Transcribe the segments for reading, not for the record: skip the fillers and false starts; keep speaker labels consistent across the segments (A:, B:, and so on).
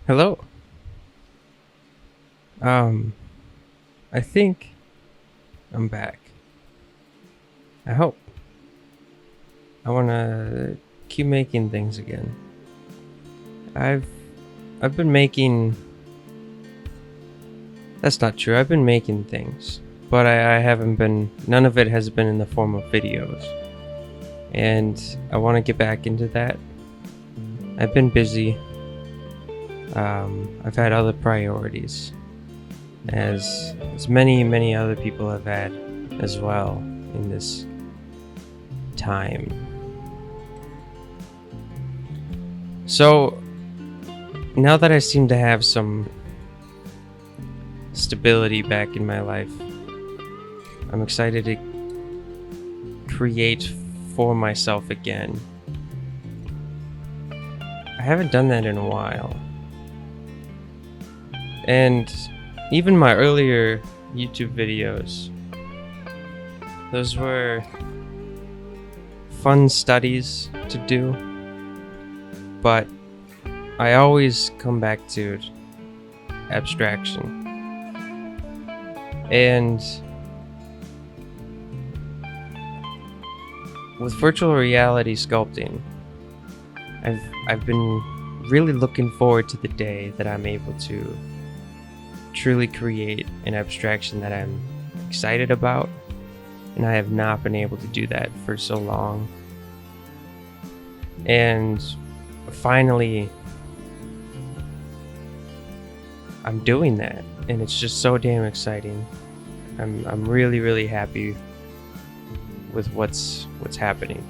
A: Hello. Um, I think I'm back. I hope. I want to keep making things again. I've I've been making That's not true. I've been making things, but I haven't been none of it has been in the form of videos. And I want to get back into that. I've been busy. I've had other priorities, as many other people have had as well in this time. So now that I seem to have some stability back in my life, I'm excited to create for myself again. I haven't done that in a while. And even my earlier YouTube videos, those were fun studies to do, but I always come back to abstraction. And with virtual reality sculpting, I've been really looking forward to the day that I'm able to truly create an abstraction that I'm excited about, and I have not been able to do that for so long. And finally, I'm doing that, and it's just so damn exciting. I'm really happy with what's happening.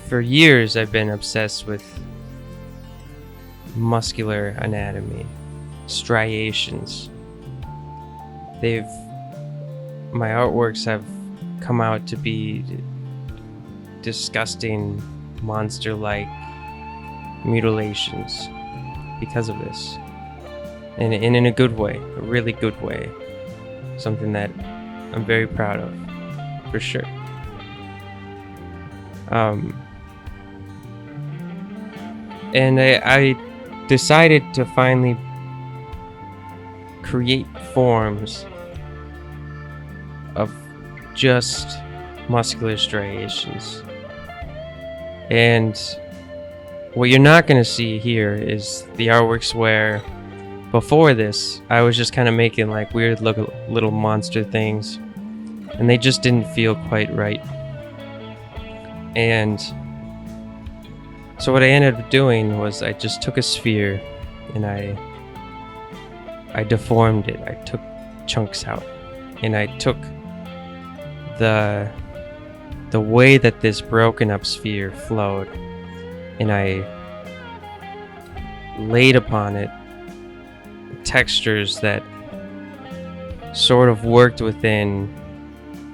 A: For years I've been obsessed with muscular anatomy, striations. My artworks have come out to be disgusting, monster-like mutilations because of this. And in a good way, a really good way. Something that I'm very proud of, for sure. And I decided to finally create forms of just muscular striations. And what you're not going to see here is the artworks where before this I was just kind of making like weird little monster things, and they just didn't feel quite right. And so what I ended up doing was I just took a sphere and I deformed it. I took chunks out, and I took the way that this broken up sphere flowed, and I laid upon it textures that sort of worked within,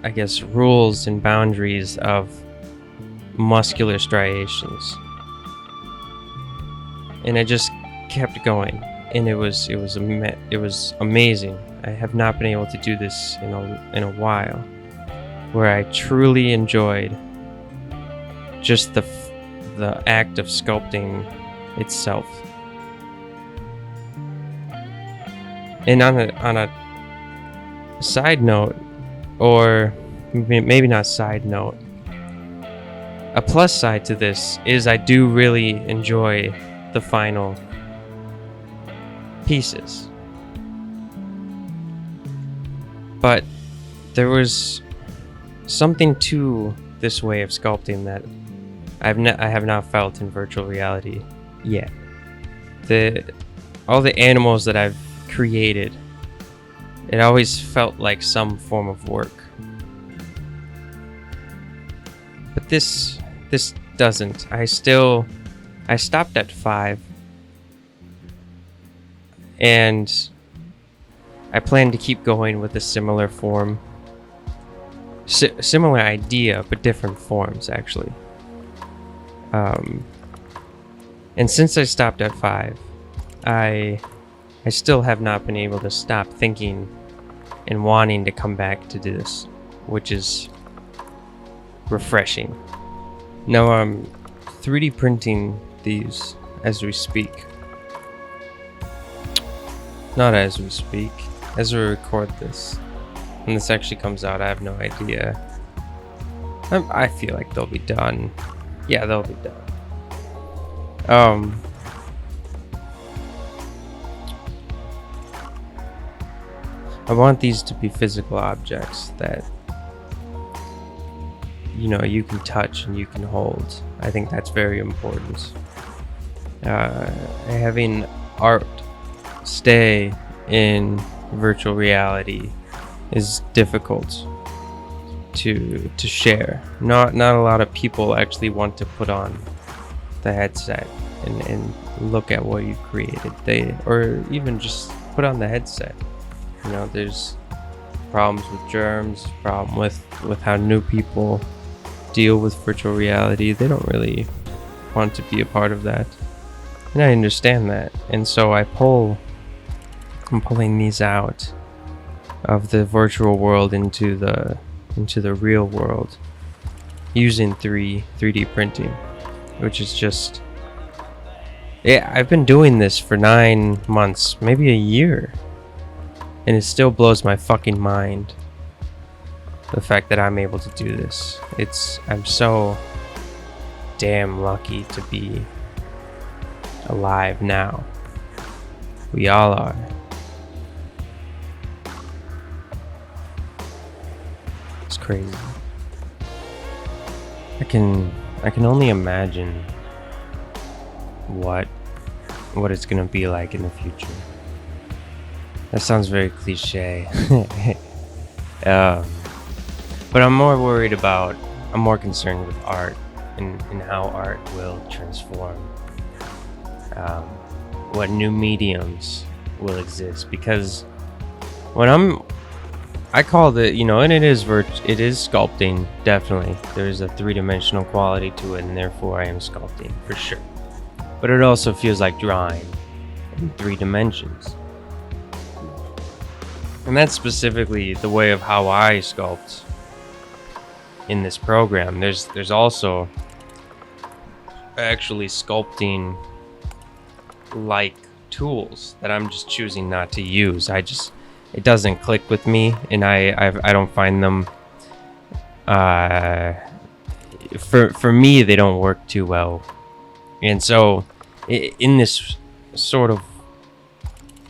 A: I guess, rules and boundaries of muscular striations. And I just kept going, and it was amazing. I have not been able to do this in a while, where I truly enjoyed just the act of sculpting itself. And on a side note, or maybe not side note, a plus side to this is I do really enjoy the final pieces. But there was something to this way of sculpting that I have not felt in virtual reality yet. All the animals that I've created, it always felt like some form of work. But this doesn't. I stopped at 5, and I plan to keep going with a similar form. Similar idea, but different forms, actually. And since I stopped at 5, I still have not been able to stop thinking and wanting to come back to this, which is refreshing. Now, 3D printing these as we speak. Not as we speak, as we record this. When this actually comes out, I have no idea. I feel like they'll be done. Yeah, they'll be done. I want these to be physical objects that, you know, you can touch and you can hold. I think that's very important. Having art stay in virtual reality is difficult to share. Not a lot of people actually want to put on the headset and look at what you created. Or even just put on the headset. You know, there's problems with germs, problem with how new people deal with virtual reality. They don't really want to be a part of that. And I understand that. And so I'm pulling these out of the virtual world into the real world using 3D printing, which is just, yeah, I've been doing this for 9 months, maybe a year, and it still blows my fucking mind, the fact that I'm able to do this. I'm so damn lucky to be alive now. We all are. It's crazy. I can only imagine what it's gonna be like in the future. That sounds very cliche. But I'm more concerned with art and how art will transform. What new mediums will exist, because I call it, you know, and it is sculpting, definitely. There's a 3-dimensional quality to it, and therefore I am sculpting, for sure. But it also feels like drawing in 3 dimensions. And that's specifically the way of how I sculpt in this program. There's also actually sculpting like tools that I'm just choosing not to use. It doesn't click with me, and I don't find them for me, they don't work too well. And so in this sort of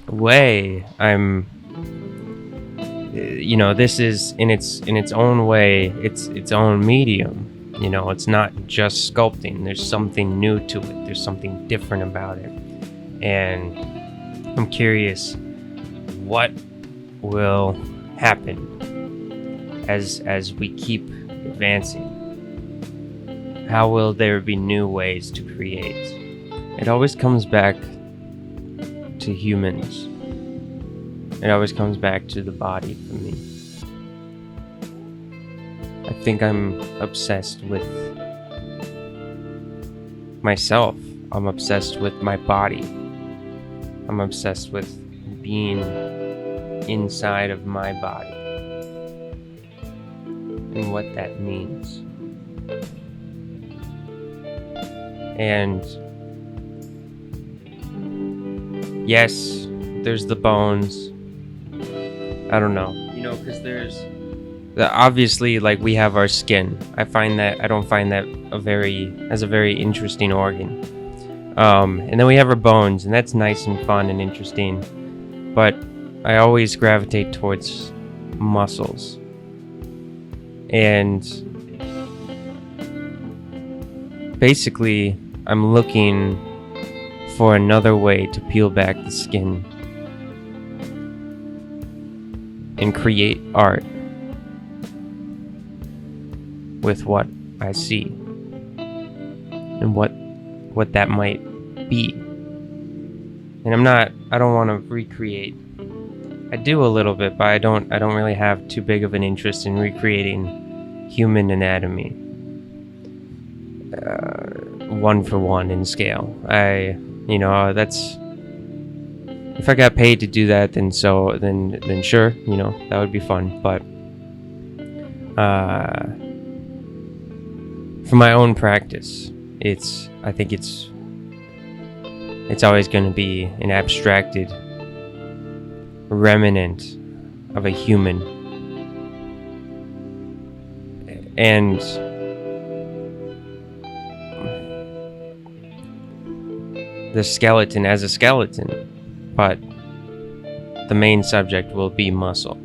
A: way, I'm, you know, this is in its own way, its own medium. You know, it's not just sculpting. There's something new to it. There's something different about it. And I'm curious what will happen as we keep advancing. How will there be new ways to create? It always comes back to humans. It always comes back to the body for me. I think I'm obsessed with myself. I'm obsessed with my body. I'm obsessed with being inside of my body and what that means. And yes, there's the bones. I don't know, you know, because there's obviously, like, we have our skin. I don't find that as a very interesting organ. And then we have our bones, and that's nice and fun and interesting. But I always gravitate towards muscles. And basically, I'm looking for another way to peel back the skin and create art with what I see and what that might be. And I don't want to recreate. I do a little bit, but I don't really have too big of an interest in recreating human anatomy 1-for-1 in scale. That's, if I got paid to do that, then sure, you know, that would be fun. But for my own practice, I think it's always going to be an abstracted remnant of a human. And the skeleton as a skeleton, but the main subject will be muscle.